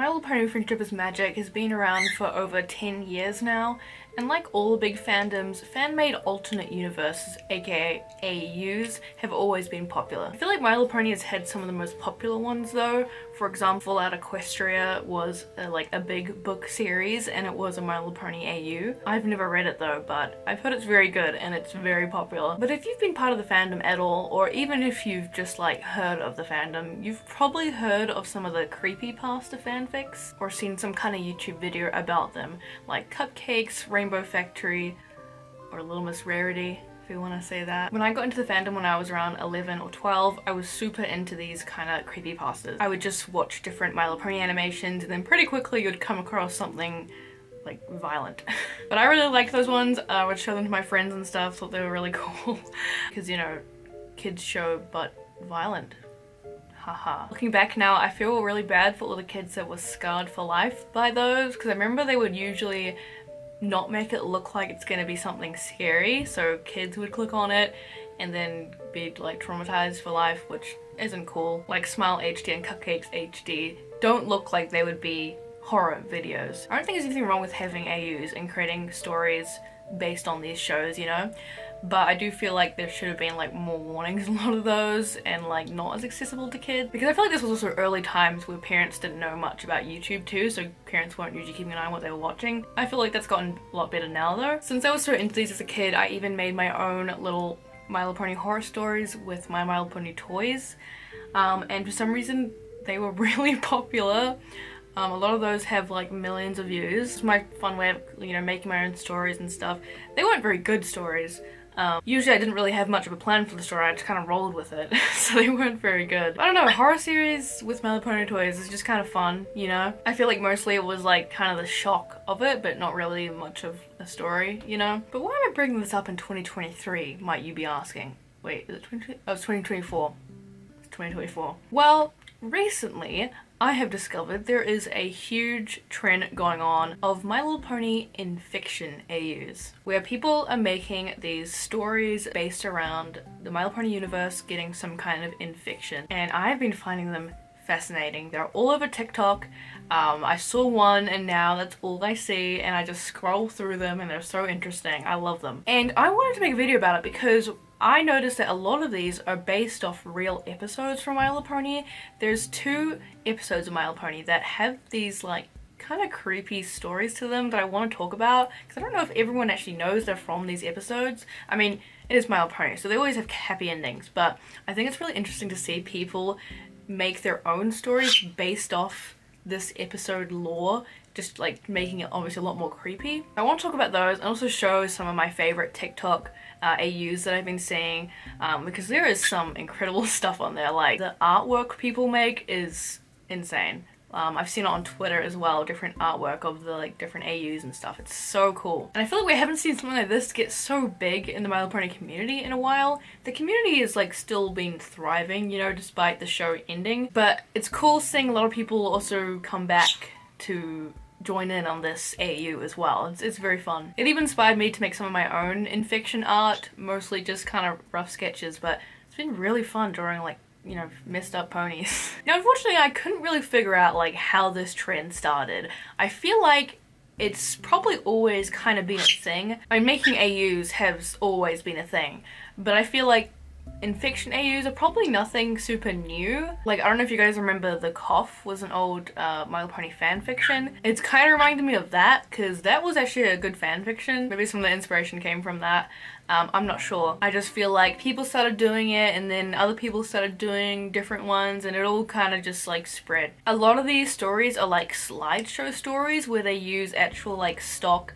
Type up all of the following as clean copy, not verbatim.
My Little Pony Friendship is Magic has been around for over 10 years now, and like all the big fandoms, fan-made alternate universes, aka AUs, have always been popular. I feel like My Little Pony has had some of the most popular ones though. For example, Out Equestria was like a big book series, and it was a My Little Pony AU. I've never read it though, but I've heard it's very good and it's very popular. But if you've been part of the fandom at all, or even if you've just like heard of the fandom, you've probably heard of some of the creepypasta fanfics or seen some kind of YouTube video about them, like Cupcakes, Rainbow Factory, or Little Miss Rarity, if you want to say that. When I got into the fandom when I was around 11 or 12, I was super into these kind of creepypastas. I would just watch different My Little Pony animations, and then pretty quickly you'd come across something like violent. But I really liked those ones. I would show them to my friends and stuff, thought they were really cool. Because, you know, kids show but violent. Haha. Looking back now, I feel really bad for all the kids that were scarred for life by those, because I remember they would usually not make it look like it's gonna be something scary, so kids would click on it and then be like traumatized for life, which isn't cool. Like Smile HD and Cupcakes HD don't look like they would be horror videos. I don't think there's anything wrong with having AUs and creating stories based on these shows, you know, but I do feel like there should have been like more warnings in a lot of those, and like not as accessible to kids, because I feel like this was also early times where parents didn't know much about YouTube too, so parents weren't usually keeping an eye on what they were watching. I feel like that's gotten a lot better now though. Since I was so into these as a kid, I even made my own little My Little Pony horror stories with my My Little Pony toys, and for some reason they were really popular. A lot of those have like millions of views. It's my fun way of, you know, making my own stories and stuff. They weren't very good stories. Usually I didn't really have much of a plan for the story, I just kind of rolled with it, so they weren't very good. I don't know, horror series with My Little Pony toys is just kind of fun, you know? I feel like mostly it was like kind of the shock of it, but not really much of a story, you know? But why am I bringing this up in 2023, might you be asking? Wait, is it 20? Oh, it's 2024. It's 2024. Well, recently I have discovered there is a huge trend going on of My Little Pony in fiction AUs, where people are making these stories based around the My Little Pony universe getting some kind of in fiction, and I've been finding them fascinating. They're all over TikTok. I saw one and now that's all I see, and I just scroll through them and they're so interesting. I love them. And I wanted to make a video about it because I noticed that a lot of these are based off real episodes from My Little Pony. There's 2 episodes of My Little Pony that have these like kind of creepy stories to them that I want to talk about, because I don't know if everyone actually knows they're from these episodes. I mean, it is My Little Pony, so they always have happy endings, but I think it's really interesting to see people make their own stories based off this episode lore, just like making it obviously a lot more creepy. I want to talk about those and also show some of my favorite TikTok AUs that I've been seeing, because there is some incredible stuff on there. Like the artwork people make is insane. I've seen it on Twitter as well, different artwork of the like different AUs and stuff. It's so cool. And I feel like we haven't seen something like this get so big in the My Little Pony community in a while. The community is like still been thriving, you know, despite the show ending. But it's cool seeing a lot of people also come back to join in on this AU as well. It's very fun. It even inspired me to make some of my own in fiction art, mostly just kind of rough sketches, but it's been really fun drawing like, you know, messed up ponies. Now unfortunately I couldn't really figure out like how this trend started. I feel like it's probably always kind of been a thing. I mean, making AUs has always been a thing, but I feel like in fiction AUs are probably nothing super new. Like, I don't know if you guys remember The Cough was an old My Little Pony fanfiction. It's kind of reminded me of that, because that was actually a good fanfiction. Maybe some of the inspiration came from that. I'm not sure. I just feel like people started doing it, and then other people started doing different ones, and it all kind of just like spread. A lot of these stories are like slideshow stories where they use actual like stock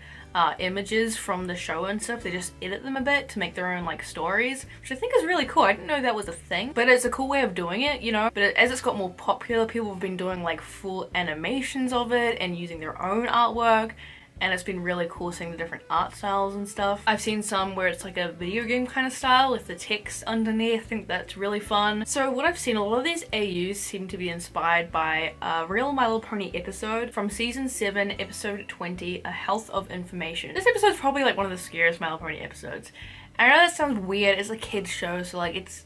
images from the show and stuff. They just edit them a bit to make their own like stories, which I think is really cool. I didn't know that was a thing, but it's a cool way of doing it, you know. But as it's got more popular, people have been doing like full animations of it and using their own artwork, and it's been really cool seeing the different art styles and stuff. I've seen some where it's like a video game kind of style with the text underneath. I think that's really fun. So what I've seen, a lot of these AUs seem to be inspired by a real My Little Pony episode from season 7, episode 20, A Health of Information. This episode's probably like one of the scariest My Little Pony episodes. I know that sounds weird, it's a kid's show, so like it's,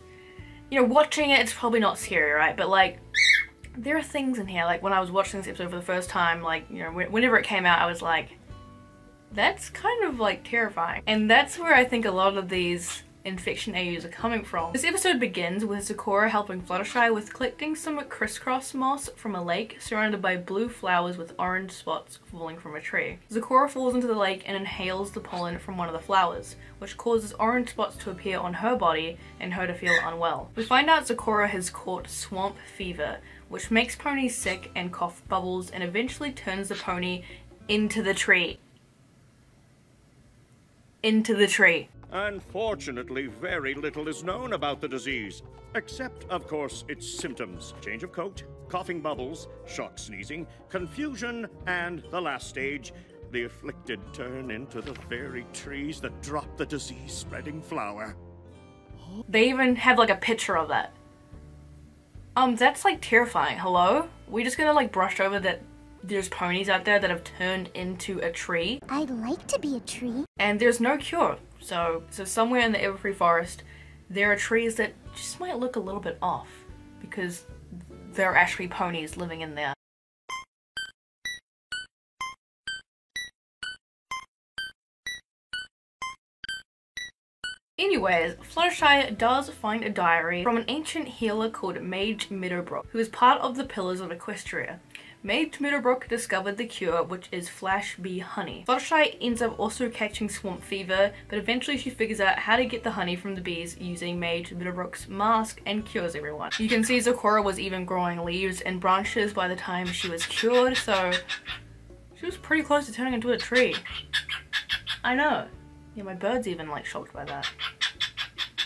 you know, watching it, it's probably not scary, right? But like, there are things in here, like when I was watching this episode for the first time, like, you know, whenever it came out, I was like, that's kind of like terrifying. And that's where I think a lot of these infection AUs are coming from. This episode begins with Sakura helping Fluttershy with collecting some crisscross moss from a lake surrounded by blue flowers with orange spots falling from a tree. Sakura falls into the lake and inhales the pollen from one of the flowers, which causes orange spots to appear on her body and her to feel unwell. We find out Sakura has caught swamp fever, which makes Pony sick and cough bubbles and eventually turns the pony into the tree. Into the tree. Unfortunately, very little is known about the disease, except, of course, its symptoms. Change of coat, coughing bubbles, shock sneezing, confusion, and the last stage, the afflicted turn into the very trees that drop the disease-spreading flower. They even have like a picture of that. That's like terrifying. Hello? We just gonna like brush over that there's ponies out there that have turned into a tree? I'd like to be a tree. And there's no cure. So somewhere in the Everfree Forest, there are trees that just might look a little bit off because there are actually ponies living in there. Anyways, Fluttershy does find a diary from an ancient healer called Mage Meadowbrook, who is part of the Pillars of Equestria. Mage Meadowbrook discovered the cure, which is flash bee honey. Fluttershy ends up also catching swamp fever, but eventually she figures out how to get the honey from the bees using Mage Meadowbrook's mask and cures everyone. You can see Sakura was even growing leaves and branches by the time she was cured, so she was pretty close to turning into a tree. I know. Yeah, my bird's even like shocked by that.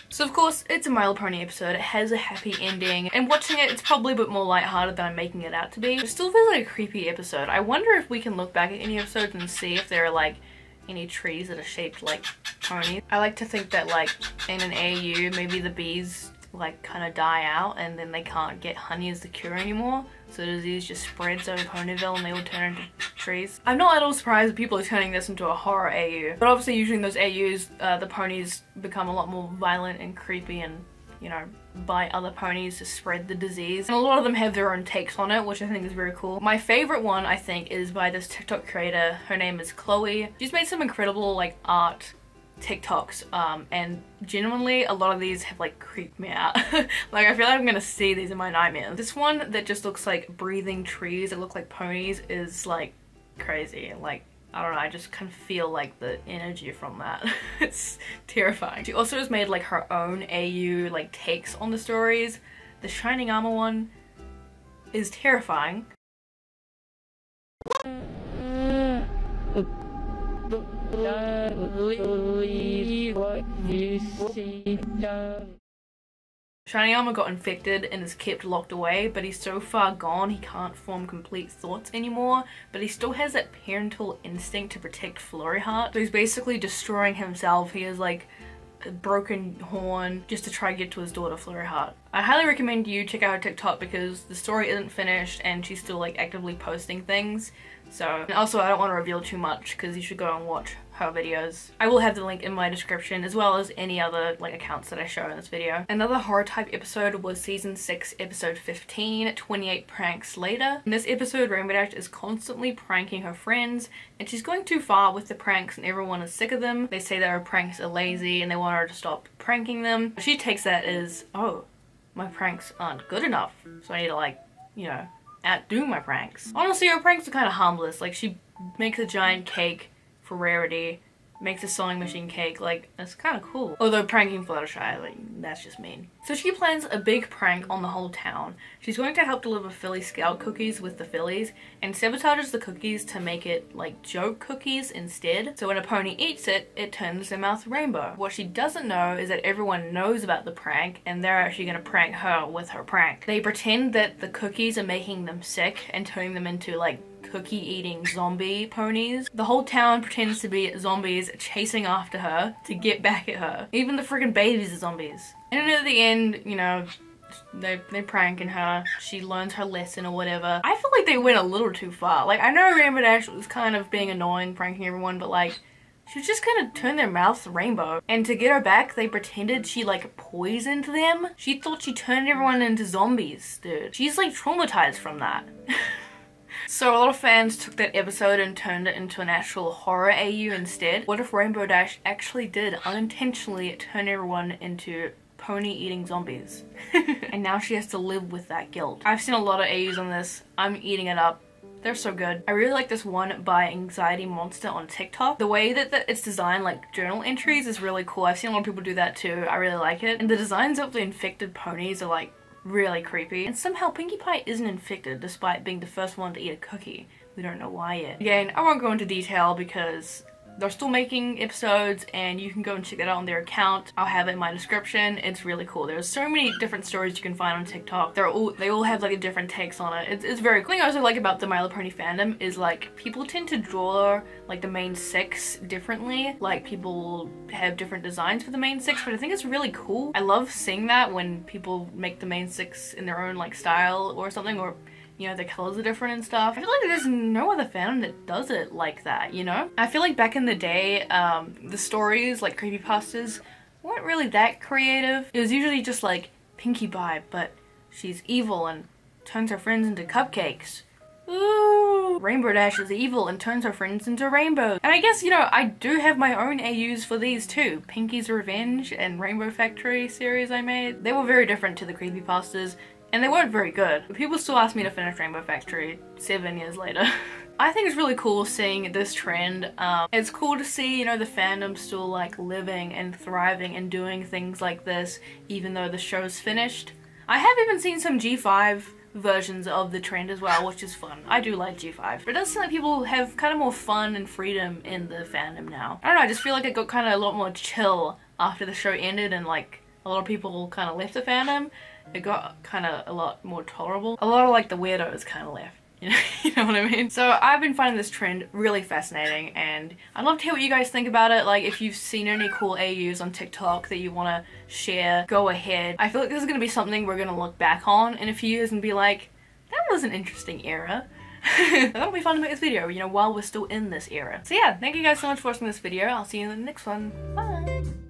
So of course, it's a My Little Pony episode, it has a happy ending, and watching it, it's probably a bit more lighthearted than I'm making it out to be. It still feels like a creepy episode. I wonder if we can look back at any episodes and see if there are like any trees that are shaped like ponies. I like to think that like in an AU, maybe the bees like kind of die out and then they can't get honey as the cure anymore, so the disease just spreads over Ponyville and they all turn into trees. I'm not at all surprised that people are turning this into a horror AU, but obviously using those AUs, the ponies become a lot more violent and creepy and, you know, bite other ponies to spread the disease. And a lot of them have their own takes on it, which I think is very cool. My favorite one, I think, is by this TikTok creator. Her name is Chloe. She's made some incredible like art TikToks, and genuinely a lot of these have like creeped me out. Like I feel like I'm gonna see these in my nightmares. This one that just looks like breathing trees that look like ponies is like crazy. Like I don't know, I just kind of feel like the energy from that. It's terrifying. She also has made like her own AU like takes on the stories. The Shining Armor one is terrifying. Shining Armor got infected and is kept locked away, but he's so far gone he can't form complete thoughts anymore, but he still has that parental instinct to protect Flurry Heart. So he's basically destroying himself. He has like a broken horn just to try to get to his daughter Flurry Heart. I highly recommend you check out her TikTok because the story isn't finished and she's still like actively posting things. So, and also I don't want to reveal too much because you should go and watch her videos. I will have the link in my description as well as any other like accounts that I show in this video. Another horror type episode was season 6 episode 15, 28 Pranks Later. In this episode, Rainbow Dash is constantly pranking her friends and she's going too far with the pranks and everyone is sick of them. They say that her pranks are lazy and they want her to stop pranking them. She takes that as, oh, my pranks aren't good enough, so I need to like, you know, outdo my pranks. Honestly, her pranks are kind of harmless. Like she makes a giant cake for Rarity, makes a sewing machine cake, like that's kind of cool. Although pranking Fluttershy, like that's just mean. So she plans a big prank on the whole town. She's going to help deliver Philly Scout cookies with the Phillies and sabotages the cookies to make it like joke cookies instead. So when a pony eats it, it turns their mouth rainbow. What she doesn't know is that everyone knows about the prank and they're actually going to prank her with her prank. They pretend that the cookies are making them sick and turning them into like cookie eating zombie ponies. The whole town pretends to be zombies chasing after her to get back at her. Even the freaking babies are zombies. And then at the end, you know, they're pranking her. She learns her lesson or whatever. I feel like they went a little too far. Like I know Rainbow Dash was kind of being annoying pranking everyone, but like She was just gonna turn their mouths rainbow. And to get her back, they pretended she like poisoned them. She thought she turned everyone into zombies, dude. She's like traumatized from that. So a lot of fans took that episode and turned it into an actual horror AU instead. What if Rainbow Dash actually did unintentionally turn everyone into pony eating zombies? And now she has to live with that guilt. I've seen a lot of AUs on this. I'm eating it up. They're so good. I really like this one by Anxiety Monster on TikTok. The way that it's designed, like journal entries, is really cool. I've seen a lot of people do that too. I really like it. And the designs of the infected ponies are like really creepy. And somehow Pinkie Pie isn't infected despite being the first one to eat a cookie. We don't know why yet. Again, I won't go into detail because they're still making episodes and you can go and check that out on their account. I'll have it in my description. It's really cool. There's so many different stories you can find on TikTok. They all have like different takes on it. It's very cool. The thing I also like about the My Little Pony fandom is like people tend to draw like the main six differently. Like people have different designs for the main six, but I think it's really cool. I love seeing that when people make the main six in their own like style or something, or you know, the colors are different and stuff. I feel like there's no other fandom that does it like that, you know? I feel like back in the day, the stories, like creepypastas, weren't really that creative. It was usually just like Pinkie Pie, but she's evil and turns her friends into cupcakes. Ooh! Rainbow Dash is evil and turns her friends into rainbows. And I guess, you know, I do have my own AUs for these too. Pinkie's Revenge and Rainbow Factory series I made. They were very different to the creepypastas. And they weren't very good. But people still ask me to finish Rainbow Factory 7 years later. I think it's really cool seeing this trend. It's cool to see, you know, the fandom still like living and thriving and doing things like this even though the show's finished. I have even seen some G5 versions of the trend as well, which is fun. I do like G5. But it does seem like people have kind of more fun and freedom in the fandom now. I don't know, I just feel like it got kind of a lot more chill after the show ended and like a lot of people kind of left the fandom. It got kind of a lot more tolerable. A lot of like the weirdos kind of left, you know what I mean? So I've been finding this trend really fascinating and I'd love to hear what you guys think about it. Like if you've seen any cool AUs on TikTok that you want to share, go ahead. I feel like this is going to be something we're going to look back on in a few years and be like, that was an interesting era. That'll be fun to make this video, you know, while we're still in this era. So yeah, thank you guys so much for watching this video. I'll see you in the next one. Bye!